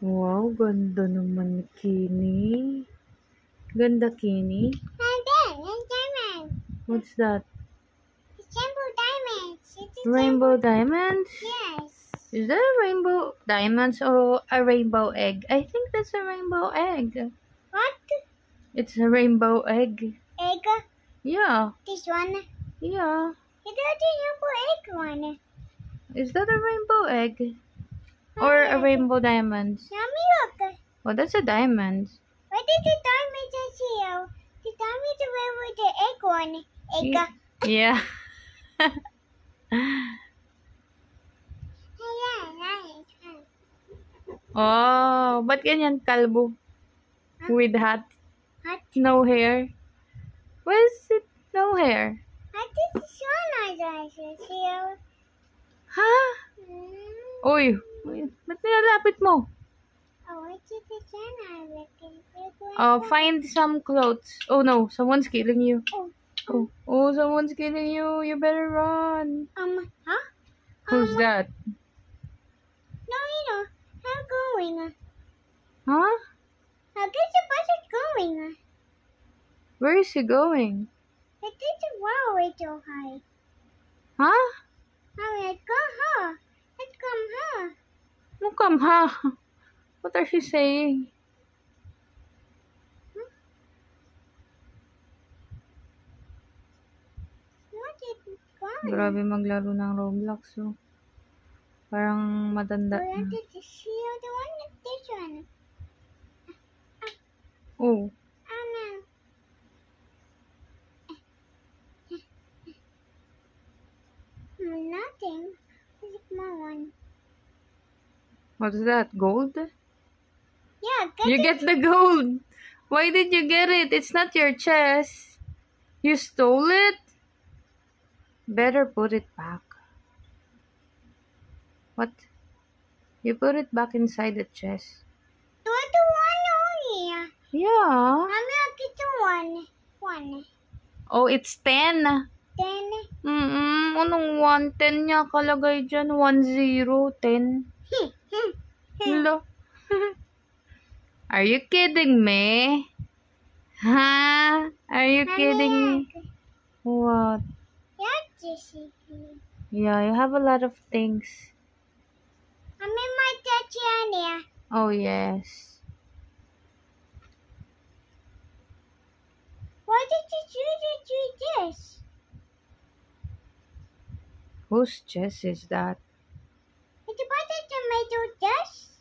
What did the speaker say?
Wow, ganda naman ni Kini. Ganda, Kini. And then, it's diamond. What's that? It's rainbow diamonds. It's a Rainbow diamonds? Yes. Is that a rainbow diamonds or a rainbow egg? I think that's a rainbow egg. What? It's a rainbow egg. Egg? Yeah. This one? Yeah. It's a rainbow egg one. Is that a rainbow egg? Or a rainbow diamond? Yummy, look. Oh, that's a diamond. What is the diamond that's here? The diamond is where with the egg one. Egg. Yeah. Oh, ba't ganyan kalbo? With hat? What? No hair? Why is it no hair? What is the sun eyes here? Ha? Uy, ba't nilalapit mo? Oh, what is the sun eyes? Oh, find some clothes. Oh no, someone's killing you. Oh. Oh, someone's killing you. You better run. Huh? Who's that? No, how going? Huh? How is the bus going? Where is he going? It is wow, it's so high. Huh? Let's go, huh? Let's come, huh? No, come, ha? What are she saying? What is going? Grabe maglaro ng Roblox, oh. Parang matanda Where na. did you see the one? This one. Oh, Oh no. Nothing. There's a small one. what's that? Gold? Yeah, You get the gold. Why did you get it? It's not your chest. You stole it? Better put it back. What? You put it back inside the chest. Do the one only. Yeah. I'm gonna get the one. Oh, it's 10. Then. Anong 1? 10 niya kalagay dyan. 1, 0, 10. Hello? Are you kidding me? Huh? Are you kidding me? What? Yeah, Jesse. Yeah, you have a lot of things. I'm in my Tatiana. Oh, yes. Why did you do this? Whose chest is that? It's about the tomato dust.